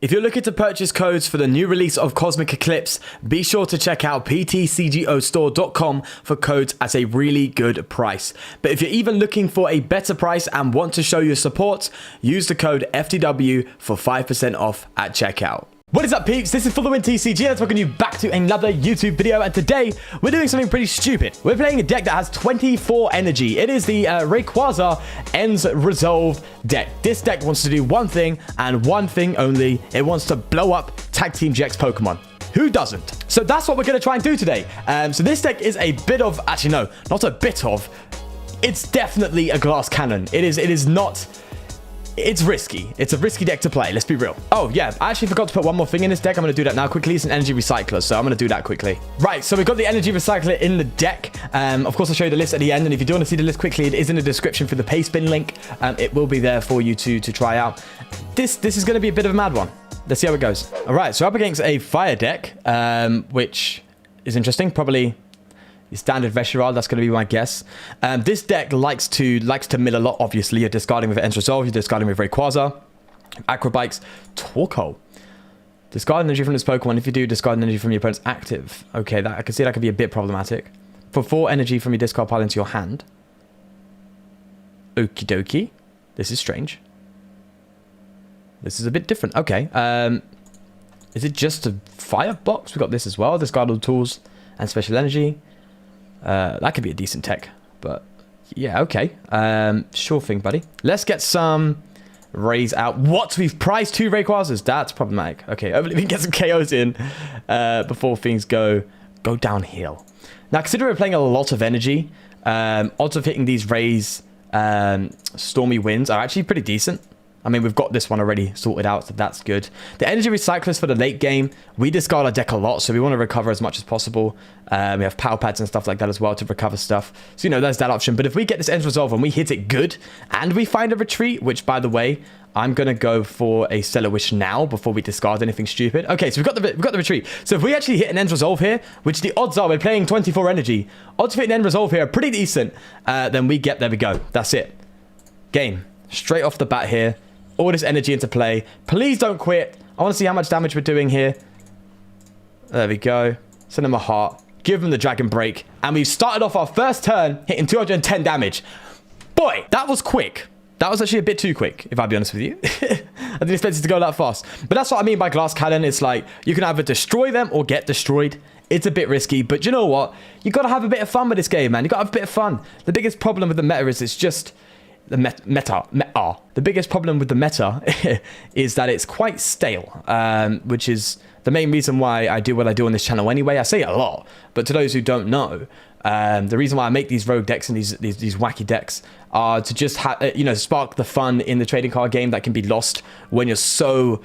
If you're looking to purchase codes for the new release of Cosmic Eclipse, be sure to check out ptcgostore.com for codes at a really good price. But if you're even looking for a better price and want to show your support, use the code FTW for 5% off at checkout. What is up, peeps? This is For The Win TCG. Let's welcome you back to another YouTube video, and today we're doing something pretty stupid. We're playing a deck that has 24 energy. It is the Rayquaza Ends Resolve deck. This deck wants to do one thing and one thing only. It wants to blow up Tag Team GX Pokemon. Who doesn't? So that's what we're going to try and do today. So this deck is a bit of, actually no, not a bit of, it's definitely a glass cannon. It is not... It's risky. It's a risky deck to play. Let's be real. Oh, yeah. I actually forgot to put one more thing in this deck. I'm going to do that now quickly. It's an energy recycler, so I'm going to do that quickly. Right, so we've got the energy recycler in the deck. Of course, I'll show you the list at the end, and if you do want to see the list quickly, it is in the description for the Payspin link. It will be there for you to try out. This is going to be a bit of a mad one. Let's see how it goes. All right, so up against a fire deck, which is interesting. Probably... your standard Vesherard, that's going to be my guess. This deck likes to mill a lot, obviously. You're discarding with Ends Resolve, you're discarding with Rayquaza, Acrobikes, OHKO. Discard energy from this Pokemon. If you do, discard energy from your opponent's active. Okay, that I can see that could be a bit problematic. Put 4 energy from your discard pile into your hand. Okie dokie. This is strange. This is a bit different. Okay. Is it just a firebox? We got this as well. Discard all tools and special energy. That could be a decent tech, but yeah, okay. Sure thing, buddy. Let's get some Rays out. What? We've prized 2 Rayquazas? That's problematic. Okay, hopefully we can get some KOs in before things go downhill. Now, consider we're playing a lot of energy. Odds of hitting these Rays Stormy Winds are actually pretty decent. I mean, we've got this one already sorted out, so that's good. The energy recyclers for the late game, we discard our deck a lot, so we want to recover as much as possible. We have power pads and stuff like that as well to recover stuff. So, you know, there's that option. But if we get this Ends Resolve and we hit it good, and we find a retreat, which, by the way, I'm going to go for a Stellar Wish now before we discard anything stupid. Okay, so we've got the retreat. So if we actually hit an Ends Resolve here, which the odds are we're playing 24 energy, odds of hitting Ends Resolve here are pretty decent, then we get, there we go. That's it. Game. Straight off the bat here. All this energy into play. Please don't quit. I want to see how much damage we're doing here. There we go. Send him a heart. Give him the Dragon Break. And we've started off our first turn hitting 210 damage. Boy, that was quick. That was actually a bit too quick, if I'll be honest with you. I didn't expect it to go that fast. But that's what I mean by glass cannon. It's like you can either destroy them or get destroyed. It's a bit risky. But you know what? You got to have a bit of fun with this game, man. You got to have a bit of fun. The biggest problem with the meta is it's just... the meta. The biggest problem with the meta is that it's quite stale, which is the main reason why I do what I do on this channel anyway. I say it a lot, but to those who don't know, the reason why I make these rogue decks and these wacky decks are to just spark the fun in the trading card game that can be lost when you're so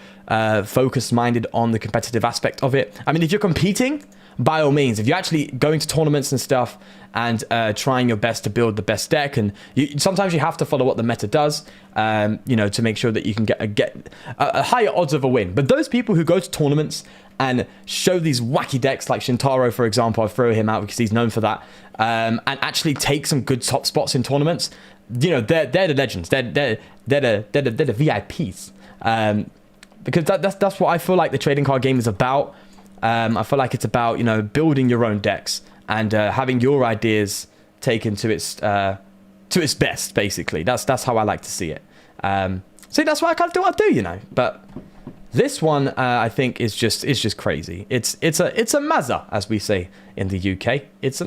focused minded on the competitive aspect of it. I mean, if you're competing, by all means, if you're actually going to tournaments and stuff and trying your best to build the best deck, and sometimes you have to follow what the meta does, to make sure that you can get a higher odds of a win. But those people who go to tournaments and show these wacky decks, like Shintaro, for example, I throw him out because he's known for that, and actually take some good top spots in tournaments, they're the legends. They're the VIPs. Because that's what I feel like the trading card game is about. I feel like it's about, building your own decks and having your ideas taken to its best, basically. That's how I like to see it. So that's why I kind of do what I do, But this one, I think, is just crazy. It's a mazza, as we say in the UK. It's a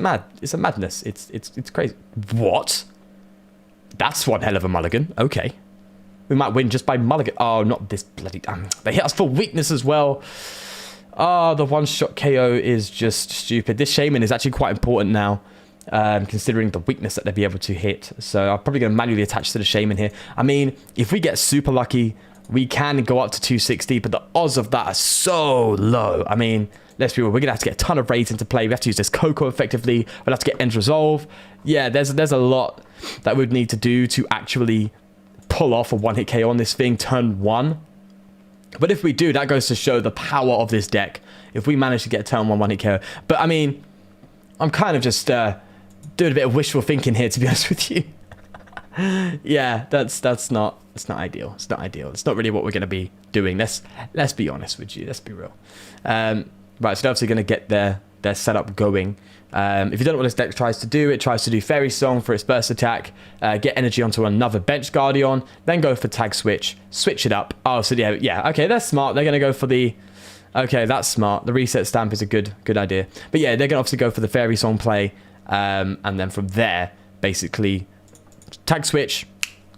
madness. It's crazy. What? That's one hell of a mulligan. Okay. We might win just by mulligan. Oh, not this bloody... they hit us for weakness as well. Oh, the one-shot KO is just stupid. This Shaman is actually quite important now, considering the weakness that they'll be able to hit. So I'm probably going to manually attach to the Shaman here. I mean, if we get super lucky, we can go up to 260, but the odds of that are so low. I mean, let's be real. We're going to have to get a ton of raids into play. We have to use this OHKO effectively. We'll have to get Ends Resolve. Yeah, there's a lot that we'd need to do to actually pull off a one-hit KO on this thing turn 1. But if we do, that goes to show the power of this deck. If we manage to get a turn 1 one-hit KO. But, I mean, I'm kind of just doing a bit of wishful thinking here, to be honest with you. Yeah, that's not ideal. It's not ideal. It's not really what we're going to be doing. Let's be honest with you. Let's be real. Right, so they're obviously going to get their setup going. If you don't know what this deck tries to do, it tries to do Fairy Song for its burst attack, get energy onto another bench Guardian, then go for tag switch it up. Oh, so yeah, okay, that's smart. They're going to go for the... Okay, that's smart. The reset stamp is a good idea. But yeah, they're going to obviously go for the Fairy Song play, and then from there, basically, tag switch,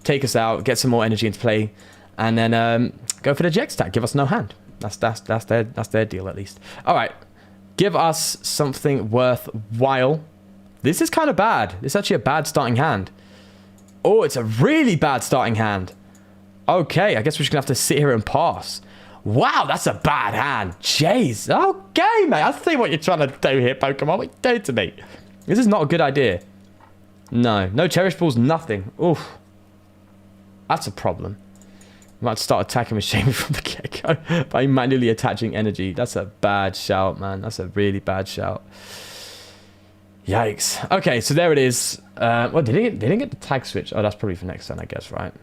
take us out, get some more energy into play, and then go for the GX attack. Give us no hand. That's their deal at least. All right. Give us something worthwhile. This is kind of bad. It's actually a bad starting hand. Oh, it's a really bad starting hand. Okay, I guess we're just going to have to sit here and pass. Wow, that's a bad hand. Jeez. Okay, mate. I see what you're trying to do here, Pokemon. What are you doing to me? This is not a good idea. No Cherish Balls, nothing. Oof. That's a problem. I might start attacking with Shamey from the get-go by manually attaching energy. That's a bad shout, man. That's a really bad shout. Yikes. Okay, so there it is. Well, they didn't get the tag switch. Oh, that's probably for next turn, I guess, right?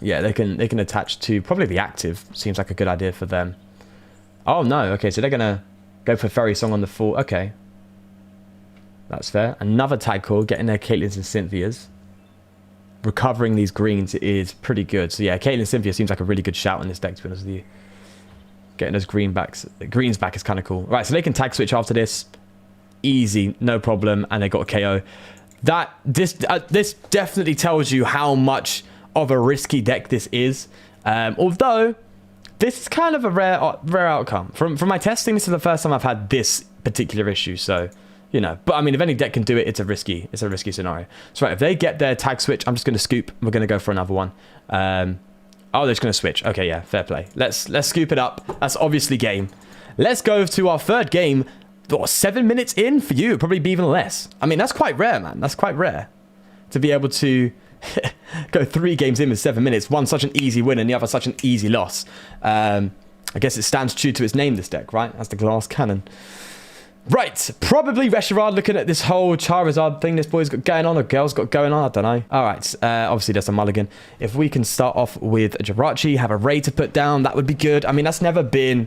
Yeah, they can attach to probably the active. Seems like a good idea for them. Oh, no. Okay, so they're going to go for Fairy Song on the full. Okay. That's fair. Another tag call, getting their Caitlyn's and Cynthia's. Recovering these greens is pretty good. So yeah, Caitlyn Cynthia seems like a really good shout in this deck, to be honest with you. Getting those greens back is kind of cool. Right, so they can tag switch after this. Easy, no problem, and they got a KO. This definitely tells you how much of a risky deck this is. Although this is kind of a rare outcome. From my testing, this is the first time I've had this particular issue. So, you know, but I mean, if any deck can do it, it's a risky scenario. So right, if they get their tag switch, I'm just going to scoop. We're going to go for another one. Oh, they're just going to switch. Okay, yeah, fair play. Let's scoop it up. That's obviously game. Let's go to our third game. What, 7 minutes in for you? Probably be even less. I mean, that's quite rare, man. That's quite rare to be able to go 3 games in with 7 minutes. One such an easy win and the other such an easy loss. I guess it stands true to its name, this deck, right? That's the glass cannon. Right, probably Reshiram looking at this whole Charizard thing this boy's got going on, or girl's got going on, I don't know. All right, obviously there's a mulligan. If we can start off with Jirachi, have a Ray to put down, that would be good. I mean, that's never been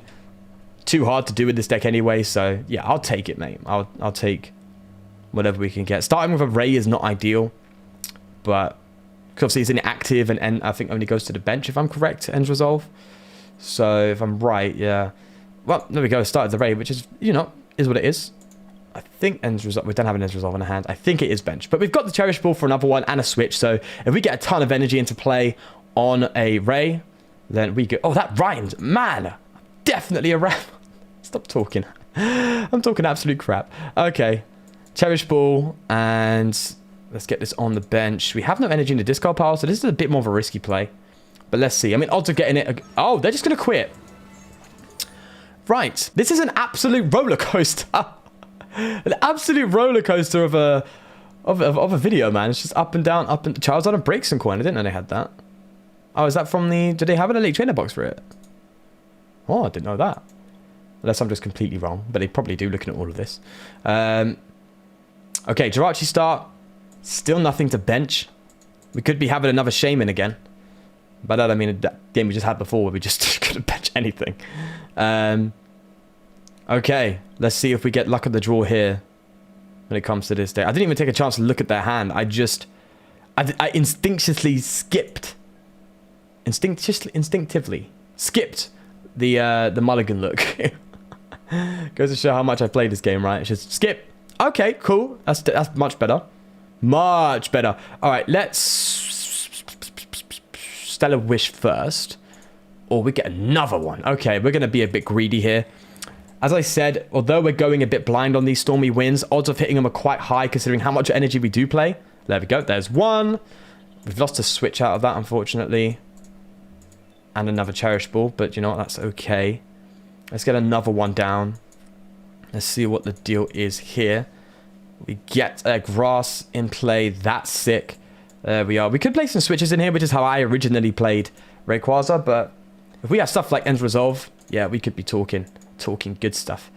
too hard to do with this deck anyway, so yeah, I'll take it, mate. I'll take whatever we can get. Starting with a Ray is not ideal, but obviously it's inactive and I think only goes to the bench, if I'm correct, ends resolve. So if I'm right, yeah. Well, there we go, started the Ray, which is, you know, is what it is. I think ends resolve. We don't have an ends resolve in our hand. I think it is bench, but we've got the Cherish Ball for another one and a switch. So if we get a ton of energy into play on a Ray, then we go. Oh, that rhymed, man. Definitely a rap. Stop talking. I'm talking absolute crap. Okay, Cherish Ball, and let's get this on the bench. We have no energy in the discard pile, so this is a bit more of a risky play. But let's see. I mean, odds of getting it. Oh, they're just gonna quit. Right, this is an absolute roller coaster. An absolute roller coaster of a video, man. It's just up and down, up and... Charizard and Breakson coin. I didn't know they had that. Oh, is that from the... Did they have an Elite Trainer box for it? Oh, I didn't know that. Unless I'm just completely wrong. But they probably do, looking at all of this. Okay, Jirachi start. Still nothing to bench. We could be having another Shaman again. By that I mean that game we just had before where we just couldn't bench anything. Okay, let's see if we get luck of the draw here when it comes to this day. I didn't even take a chance to look at their hand. I instinctively skipped. Instinctively skipped the mulligan look. Goes to show how much I played this game, right? It's just skip. Okay, cool. That's much better. Much better. All right, let's Stellar Wish first. Or we get another one. Okay, we're going to be a bit greedy here. As I said, although we're going a bit blind on these Stormy Winds, odds of hitting them are quite high considering how much energy we do play. There we go. There's one. We've lost a switch out of that, unfortunately. And another Cherish Ball, but you know what? That's okay. Let's get another one down. Let's see what the deal is here. We get a Grass in play. That's sick. There we are. We could play some switches in here, which is how I originally played Rayquaza, but if we have stuff like End Resolve, yeah, we could be talking good stuff.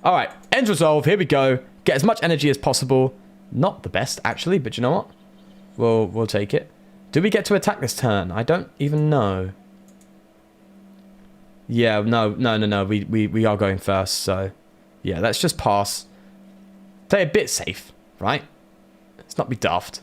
All right, End Resolve, here we go. Get as much energy as possible. Not the best, actually, but you know what? We'll take it. Do we get to attack this turn? I don't even know. Yeah, no. We are going first, so yeah, let's just pass. Play a bit safe, right? Let's not be daft.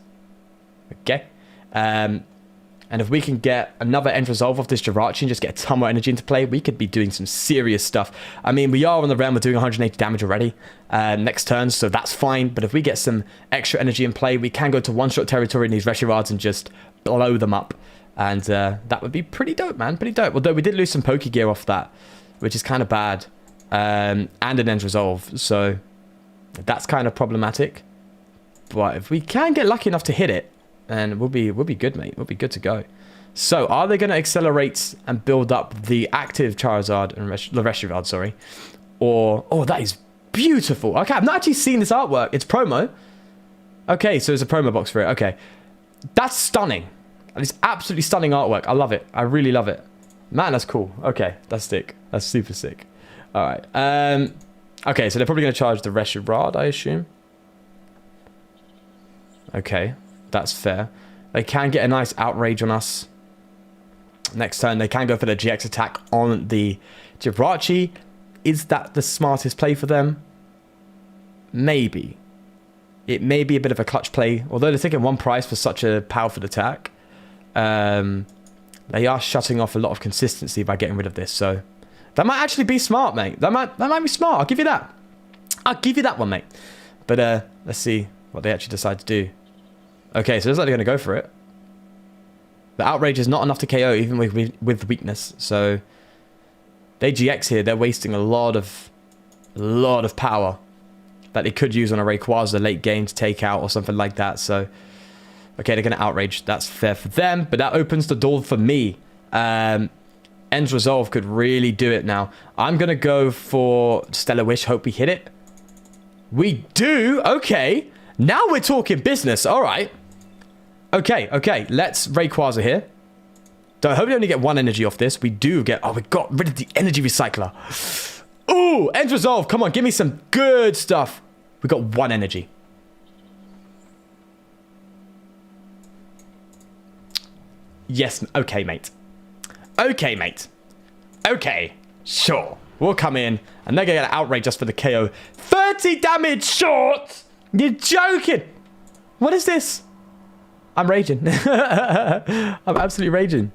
Okay. And if we can get another end resolve off this Jirachi and just get a ton more energy into play, we could be doing some serious stuff. I mean, we are on the realm of doing 180 damage already next turn, so that's fine. But if we get some extra energy in play, we can go to one-shot territory in these Reshirads and just blow them up. And that would be pretty dope, man. Pretty dope. Although we did lose some Poke Gear off that, which is kind of bad. And an end resolve, so that's kind of problematic. But if we can get lucky enough to hit it, and we'll be good, mate. We'll be good to go. So, are they going to accelerate and build up the active Charizard and Reshiram, sorry? Or, oh, that is beautiful. Okay, I've not actually seen this artwork. It's promo. Okay, so there's a promo box for it. Okay. That's stunning. It's absolutely stunning artwork. I love it. I really love it. Man, that's cool. Okay, that's sick. That's super sick. All right. Okay, so they're probably going to charge the Reshiram, I assume. Okay. That's fair. They can get a nice outrage on us. Next turn, they can go for the GX attack on the Jirachi. Is that the smartest play for them? Maybe. It may be a bit of a clutch play. Although they're taking one price for such a powerful attack, they are shutting off a lot of consistency by getting rid of this. So that might actually be smart, mate. That might be smart. I'll give you that. I'll give you that one, mate. But let's see what they actually decide to do. Okay, so it looks like they're going to go for it. The outrage is not enough to KO, even with weakness. So they GX here. They're wasting a lot of power that they could use on a Rayquaza late game to take out or something like that. So, okay, they're going to outrage. That's fair for them, but that opens the door for me. End's Resolve could really do it now. I'm going to go for Stellar Wish. Hope we hit it. We do. Okay. Now we're talking business. All right. Okay. Let's Rayquaza here. I hope we only get one energy off this. We do get... Oh, we got rid of the energy recycler. Ooh, End Resolve. Come on, give me some good stuff. We got one energy. Yes. Okay, mate. Okay. Sure. We'll come in, and they're going to outrage us for the KO. 30 damage short. You're joking. What is this? I'm raging. I'm absolutely raging.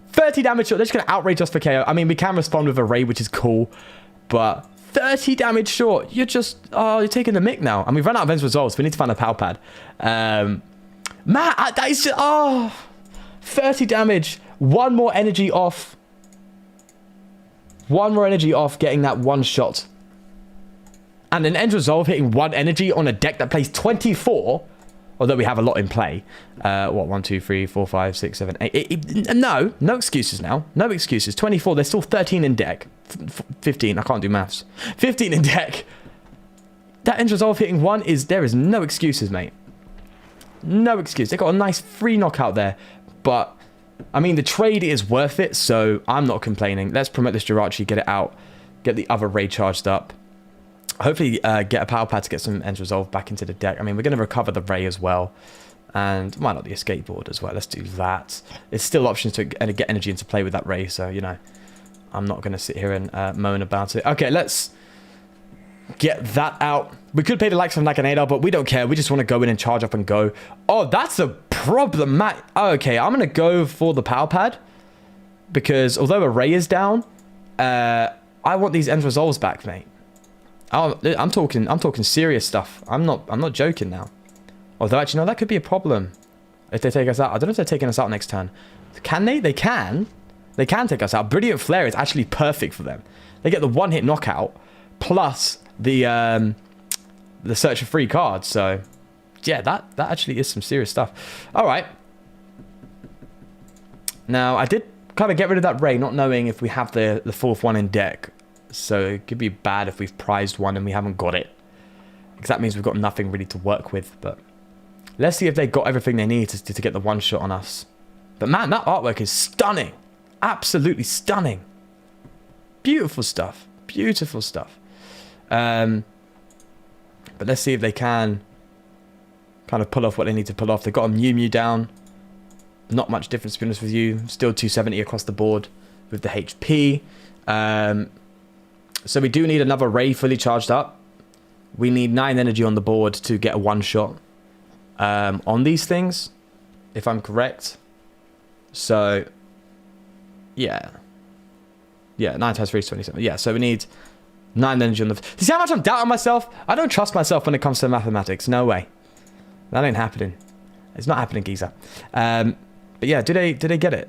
30 damage short. They're just going to outrage us for KO. I mean, we can respond with a Ray, which is cool. But 30 damage short. You're just... Oh, you're taking the mick now. And we've run out of End's Resolves. We need to find a Power Pad. Man, that is just... Oh, 30 damage. One more energy off. One more energy off getting that one shot. And an End Resolve hitting one energy on a deck that plays 24... Although we have a lot in play. What? 1, 2, 3, 4, 5, 6, 7, 8. No excuses now. No excuses. 24. There's still 13 in deck. 15. I can't do maths. 15 in deck. That End Resolve hitting one is... There is no excuses, mate. No excuse. They got a nice free knockout there. But, I mean, the trade is worth it. So, I'm not complaining. Let's promote this Jirachi. Get it out. Get the other Ray charged up. Hopefully get a Power Pad to get some End Resolve back into the deck. I mean, we're going to recover the Ray as well. And why not the Escape Board as well? Let's do that. There's still options to get energy into play with that Ray. So, you know, I'm not going to sit here and moan about it. Okay, let's get that out. We could pay the likes of Naganadar, but we don't care. We just want to go in and charge up and go. Oh, that's a problem. Okay, I'm going to go for the Power Pad. Because although a Ray is down, I want these End Resolves back, mate. Oh, I'm talking serious stuff. I'm not joking now. Although actually no, that could be a problem if they take us out. I don't know if they're taking us out next turn. Can they? They can. They can take us out. Brilliant Flare is actually perfect for them. They get the one-hit knockout plus the search for free cards. So yeah, that actually is some serious stuff. All right. Now I did kind of get rid of that Ray, not knowing if we have the fourth one in deck. So it could be bad if we've prized one and we haven't got it. Because that means we've got nothing really to work with. But let's see if they got everything they need to get the one shot on us. But man, that artwork is stunning. Absolutely stunning. Beautiful stuff. Beautiful stuff. But let's see if they can kind of pull off what they need to pull off. They've got a Mew Mew down. Not much difference, to be honest with you. Still 270 across the board with the HP. So we do need another Ray fully charged up. We need 9 energy on the board to get a one-shot on these things, if I'm correct. So, yeah. Yeah, 9 times 3 is 27. Yeah, so we need 9 energy on the... See how much I'm doubting myself? I don't trust myself when it comes to mathematics. No way. That ain't happening. It's not happening, geezer. But yeah, do they get it?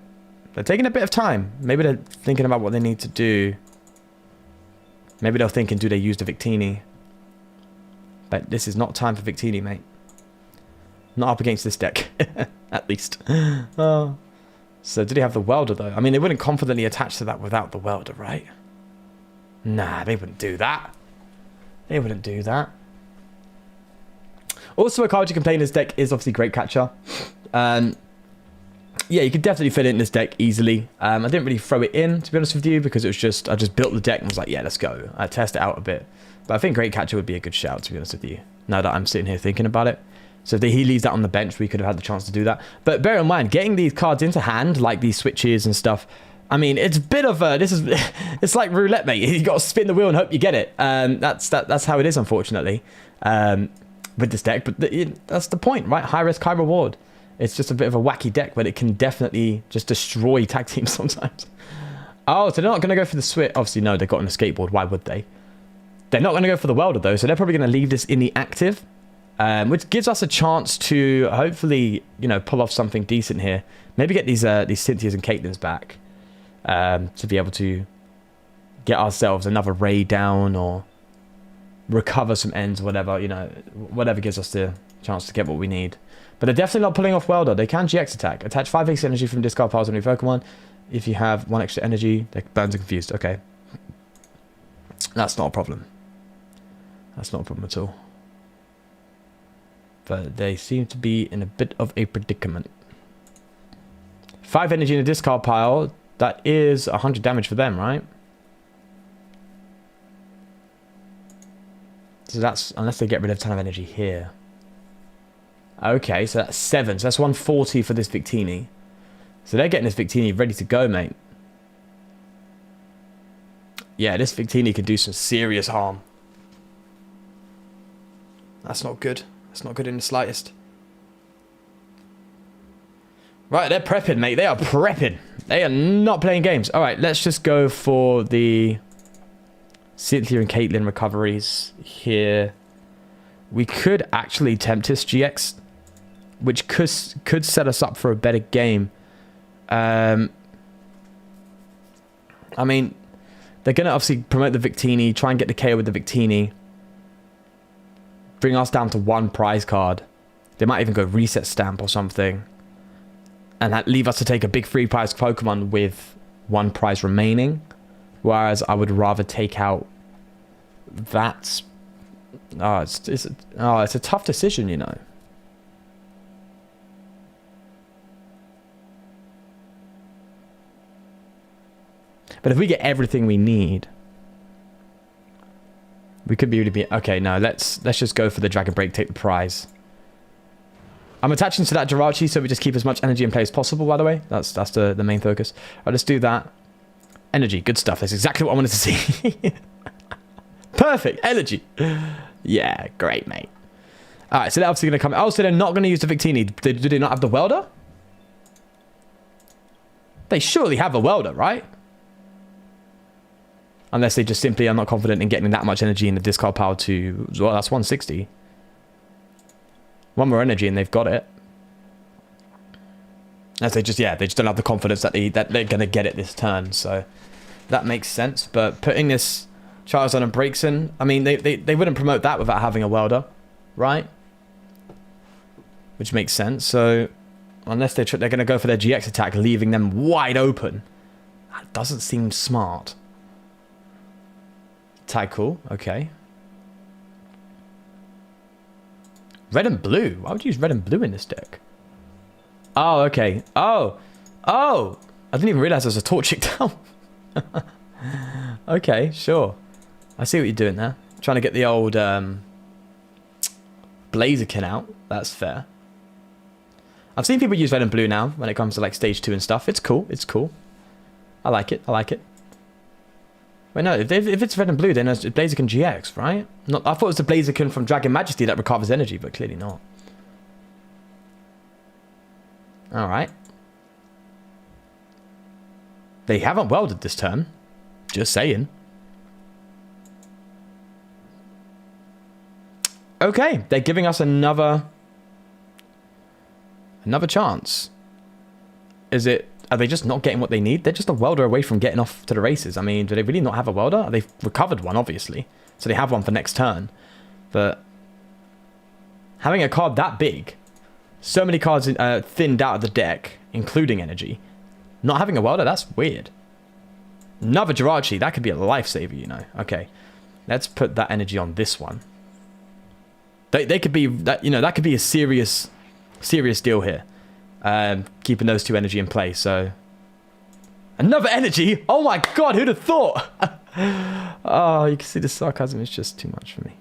They're taking a bit of time. Maybe they're thinking about what they need to do. Maybe they're thinking, do they use the Victini? But this is not time for Victini, mate. Not up against this deck, at least. Oh. So did he have the welder, though? I mean, they wouldn't confidently attach to that without the welder, right? Nah, they wouldn't do that. They wouldn't do that. Also, a card you can play in this deck is obviously Great Catcher. Yeah, you could definitely fit it in this deck easily. I didn't really throw it in, to be honest with you, because it was just, I just built the deck and was like, yeah, let's go. I test it out a bit. But I think Great Catcher would be a good shout, to be honest with you, now that I'm sitting here thinking about it. So if he leaves that on the bench, we could have had the chance to do that. But bear in mind, getting these cards into hand, like these switches and stuff, I mean, it's a bit of a, it's like roulette, mate. You got to spin the wheel and hope you get it. That's how it is, unfortunately, with this deck. But that's the point, right? High risk, high reward. It's just a bit of a wacky deck, but it can definitely just destroy tag teams sometimes. Oh, so they're not going to go for the switch. Obviously, no, they've got on a skateboard. Why would they? They're not going to go for the welder, though, so they're probably going to leave this in the active, which gives us a chance to hopefully, you know, pull off something decent here. Maybe get these Cynthias and Caitlins back to be able to get ourselves another Ray down or recover some ends, whatever, you know, whatever gives us the chance to get what we need. But they're definitely not pulling off welder. They can GX attack. Attach 5 extra energy from discard piles on your Pokemon. If you have 1 extra energy, their burns are confused. Okay. That's not a problem. That's not a problem at all. But they seem to be in a bit of a predicament. 5 energy in a discard pile. That is 100 damage for them, right? So that's, unless they get rid of a ton of energy here. Okay, so that's 7. So that's 140 for this Victini. So they're getting this Victini ready to go, mate. Yeah, this Victini can do some serious harm. That's not good. That's not good in the slightest. Right, they're prepping, mate. They are prepping. They are not playing games. All right, let's just go for the Cynthia and Caitlin recoveries here. We could actually Tempest GX, which could set us up for a better game. I mean, they're going to obviously promote the Victini, try and get the KO with the Victini, bring us down to 1 prize card. They might even go reset stamp or something, and that leave us to take a big free prize Pokemon with 1 prize remaining. Whereas I would rather take out that. It's a tough decision, you know. But if we get everything we need, we could be really okay. No, let's just go for the Dragon Break, take the prize. I'm attaching to that Jirachi, so we just keep as much energy in play as possible. By the way, that's the main focus. Right, let's do that. Energy, good stuff. That's exactly what I wanted to see. Perfect energy. Yeah, great, mate. All right, so they're obviously going to come. Oh, so they're not going to use the Victini. Do they not have the welder? They surely have a welder, right? Unless they just simply are not confident in getting that much energy in the discard pile to... Well, that's 160. 1 more energy and they've got it. As they just, yeah, they just don't have the confidence that they're going to get it this turn. So that makes sense. But putting this Charizard and Braixen, I mean, they wouldn't promote that without having a welder, right? Which makes sense. So unless they're going to go for their GX attack, leaving them wide open. That doesn't seem smart. Tag cool, okay. Red and blue. Why would you use red and blue in this deck? Oh, okay. Oh. I didn't even realize there was a Torchic down. Okay, sure. I see what you're doing there. Trying to get the old Blaziken out. That's fair. I've seen people use red and blue now when it comes to like stage 2 and stuff. It's cool. It's cool. I like it. I like it. Wait, no. If it's red and blue, then it's Blaziken-GX, right? Not. I thought it was the Blaziken from Dragon Majesty that recovers energy, but clearly not. All right. They haven't welded this turn. Just saying. Okay, they're giving us another chance. Are they just not getting what they need? They're just a welder away from getting off to the races. I mean, do they really not have a welder? They've recovered one, obviously. So they have one for next turn. But having a card that big, so many cards thinned out of the deck, including energy, not having a welder, that's weird. Another Jirachi, that could be a lifesaver, you know. Okay, let's put that energy on this one. They could be that, you know, that could be a serious deal here. Keeping those 2 energy in play. So another energy. Oh my god, who'd have thought? Oh, you can see the sarcasm is just too much for me.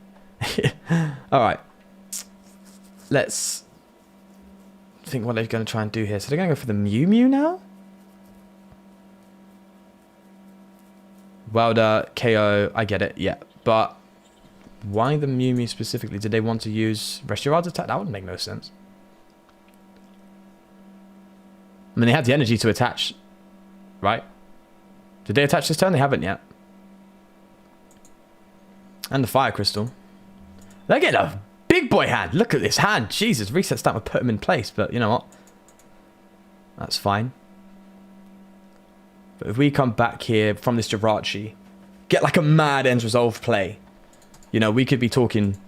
All right, let's think what they're going to try and do here. So they're going to go for the Mew Mew now. Welder, KO, I get it, yeah, but why the Mew Mew specifically? Did they want to use Reshirad's attack? That would make no sense. I mean, they had the energy to attach, right? Did they attach this turn? They haven't yet. And the Fire Crystal. They're getting a big boy hand. Look at this hand. Jesus, reset stat would put him in place, but you know what? That's fine. But if we come back here from this Jirachi, get like a mad Ends Resolve play, you know, we could be talking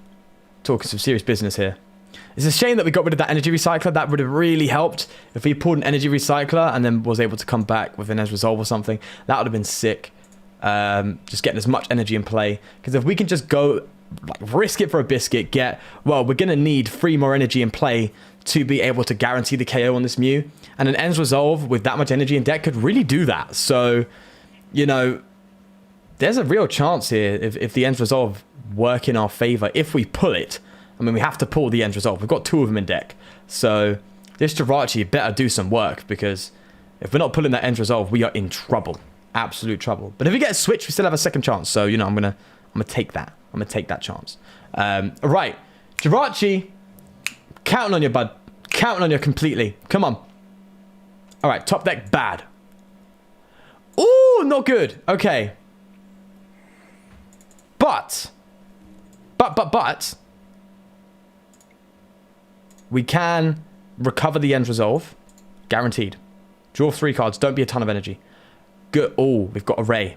some serious business here. It's a shame that we got rid of that energy recycler. That would have really helped if we pulled an energy recycler and then was able to come back with an Ends Resolve or something. That would have been sick. Just getting as much energy in play. Because if we can just go, like, risk it for a biscuit, we're going to need 3 more energy in play to be able to guarantee the KO on this Mew. And an Ends Resolve with that much energy in deck could really do that. So, you know, there's a real chance here if the Ends Resolve work in our favor. If we pull it, I mean, we have to pull the Ends Resolve. We've got 2 of them in deck. So this Jirachi better do some work, because if we're not pulling that Ends Resolve, we are in trouble. Absolute trouble. But if we get a switch, we still have a second chance. So, you know, I'm gonna take that. I'm gonna take that chance. Right. Jirachi, counting on you, bud. Counting on you completely. Come on. All right, top deck bad. Ooh, not good. Okay. But we can recover the Ends Resolve. Guaranteed. Draw 3 cards. Don't be a ton of energy. Good. Oh, we've got a Ray.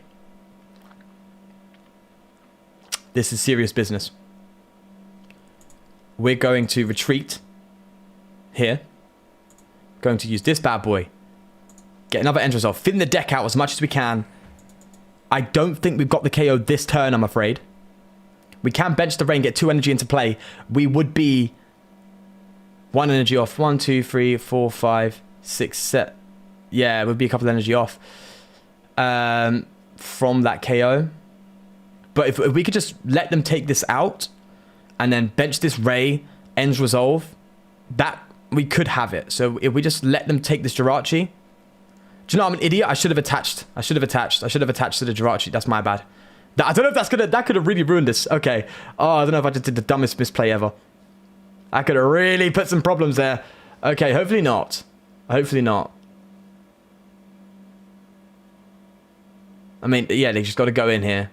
This is serious business. We're going to retreat here. Going to use this bad boy. Get another Ends Resolve. Thin the deck out as much as we can. I don't think we've got the KO this turn, I'm afraid. We can bench the Ray and get 2 energy into play. We would be 1 energy off. 1, 2, 3, 4, 5, 6, 7. Yeah, it would be a couple of energy off from that KO. But if we could just let them take this out and then bench this Ray, Ends Resolve, that we could have it. So if we just let them take this Jirachi. Do you know I'm an idiot? I should have attached. I should have attached to the Jirachi. That's my bad. I don't know if that could have really ruined this. Okay. Oh, I don't know if I just did the dumbest misplay ever. I could have really put some problems there. Okay, hopefully not. Hopefully not. I mean, yeah, they just got to go in here.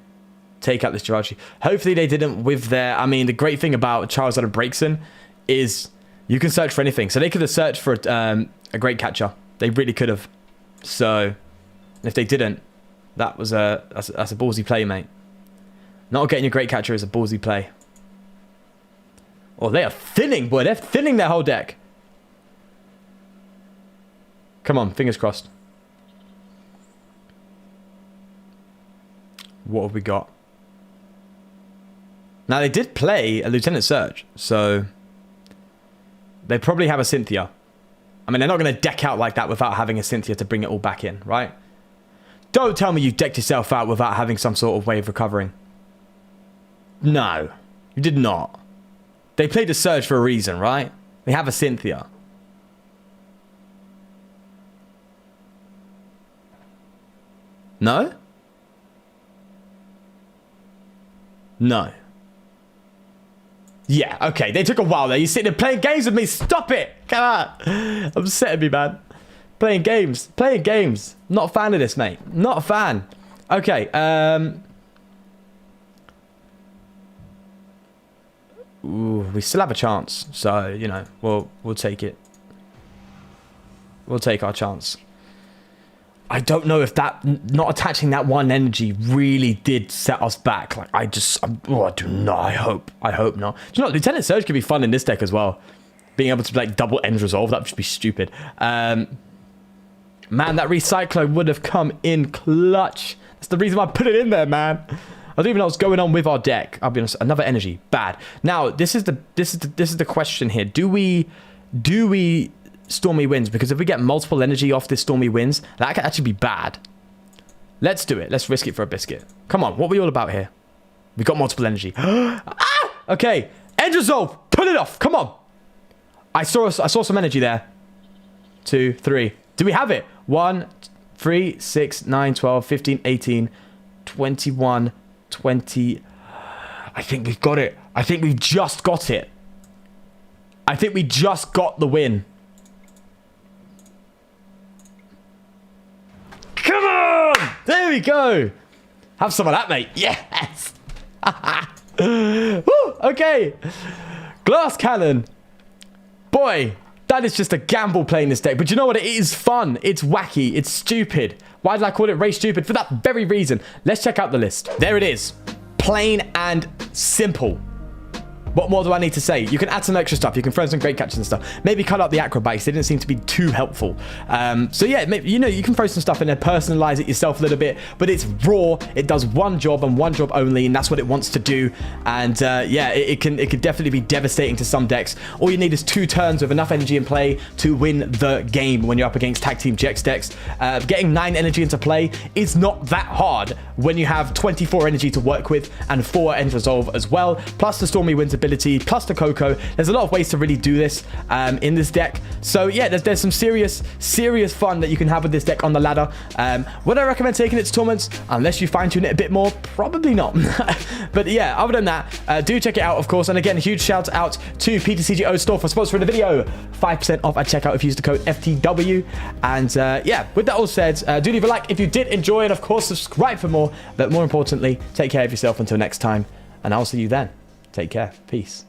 Take out this Jirachi. Hopefully they didn't with their... I mean, the great thing about Charizard and Braixen is you can search for anything. So they could have searched for a great catcher. They really could have. So if they didn't, that's a ballsy play, mate. Not getting your great catcher is a ballsy play. Oh, they are thinning, boy. They're thinning their whole deck. Come on, fingers crossed. What have we got? Now, they did play a Lieutenant Surge, so they probably have a Cynthia. I mean, they're not going to deck out like that without having a Cynthia to bring it all back in, right? Don't tell me you decked yourself out without having some sort of way of recovering. No, you did not. They played a Surge for a reason, right? They have a Cynthia. No? No. Yeah, okay. They took a while there. You're sitting there playing games with me. Stop it. Come on. Upsetting me, man. Playing games. Playing games. Not a fan of this, mate. Not a fan. Okay. Ooh, we still have a chance. So, you know, we'll take it. We'll take our chance. I don't know if that not attaching that one energy really did set us back. Like I do not. I hope not. Do you know, Lieutenant Surge could be fun in this deck as well. Being able to like double end resolve, that would just be stupid. Man, that recycler would have come in clutch. That's the reason why I put it in there, man. I don't even know what's going on with our deck. I'll be honest. Another energy, bad. Now this is the question here. Do we Stormy Winds? Because if we get multiple energy off this Stormy Winds, that could actually be bad. Let's do it. Let's risk it for a biscuit. Come on, what are we all about here? We got multiple energy. Ah! Okay, end resolve. Pull it off. Come on. I saw some energy there. 2, 3. Do we have it? 1, 3, 6, 9, 12, 15, 18, 21, 20. I think we've got it. I think we've just got it. I think we just got the win. Come on! There we go. Have some of that, mate. Yes. Woo, okay. Glass cannon. Boy, that is just a gamble playing this deck. But you know what? It is fun. It's wacky. It's stupid. Why did I call it Race Stupid? For that very reason. Let's check out the list. There it is. Plain and simple. What more do I need to say? You can add some extra stuff. You can throw some great catches and stuff. Maybe cut out the acrobatics. They didn't seem to be too helpful. So yeah, maybe, you know, you can throw some stuff in there, personalize it yourself a little bit. But it's raw. It does one job and one job only, and that's what it wants to do. And yeah, it can definitely be devastating to some decks. All you need is 2 turns with enough energy in play to win the game when you're up against Tag Team GX decks. Getting 9 energy into play is not that hard when you have 24 energy to work with and 4 end resolve as well, plus the Stormy Winds ability, plus the OHKO. There's a lot of ways to really do this in this deck. So yeah, there's some serious fun that you can have with this deck on the ladder. Would I recommend taking it to tournaments? Unless you fine tune it a bit more, probably not. But yeah, other than that, do check it out, of course. And again, huge shout out to PTCGO store for sponsoring the video. 5% off at checkout if you use the code FTW. And yeah, with that all said, do leave a like if you did enjoy, and of course subscribe for more. But more importantly, take care of yourself until next time, and I'll see you then. Take care. Peace.